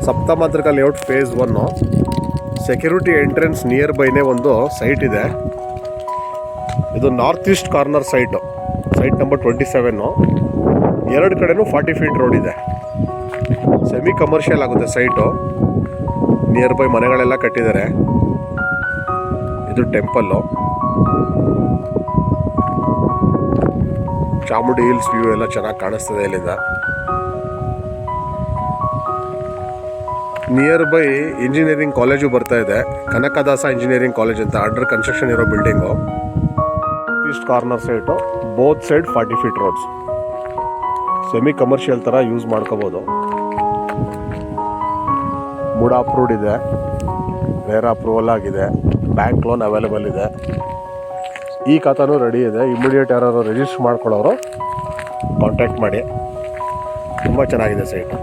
ಸಪ್ತಮಾತೃಕ layout phase 1. Security entrance near ಬೈನೇ ಒಂದು site ಇದೆ. ಇದು north east corner site number 27. ಎರಡು ಕಡೆನೂ 40 ಫೀಟ್ ರೋಡ್ ಇದೆ. ಸೆಮಿ ಕಮರ್ಷಿಯಲ್ ಆಗುತ್ತೆ ಸೈಟು. ನಿಯರ್ ಬೈ ಮನೆಗಳೆಲ್ಲ ಕಟ್ಟಿದ್ದಾರೆ. ಇದು ಟೆಂಪಲ್ಲು. ಚಾಮುಂಡಿ ಹಿಲ್ಸ್ ವ್ಯೂ ಎಲ್ಲ ಚೆನ್ನಾಗಿ ಕಾಣಿಸ್ತದೆ ಇಲ್ಲಿಂದ. ನಿಯರ್ ಬೈ ಇಂಜಿನಿಯರಿಂಗ್ ಕಾಲೇಜು ಬರ್ತಾ ಇದೆ. ಕನಕದಾಸ ಇಂಜಿನಿಯರಿಂಗ್ ಕಾಲೇಜ್ ಅಂತ ಅಂಡರ್ ಕನ್ಸ್ಟ್ರಕ್ಷನ್ ಇರೋ building. East corner site, both side 40 feet roads. Semi commercial ಥರ ಯೂಸ್ ಮಾಡ್ಕೋಬೋದು. ಮೂಡ ಅಪ್ರೂವ್ಡ್ ಇದೆ, ರೇರಾ ಅಪ್ರೂವಲ್ ಆಗಿದೆ, ಬ್ಯಾಂಕ್ ಲೋನ್ ಅವೈಲೇಬಲ್ ಇದೆ. ಈ ಖಾತಾನೂ ರೆಡಿ ಇದೆ. ಇಮಿಡಿಯೇಟ್ ಯಾರು ರಿಜಿಸ್ಟರ್ ಮಾಡ್ಕೊಳ್ಳೋರು ಕಾಂಟ್ಯಾಕ್ಟ್ ಮಾಡಿ. ತುಂಬ ಚೆನ್ನಾಗಿದೆ ಸೈಟು.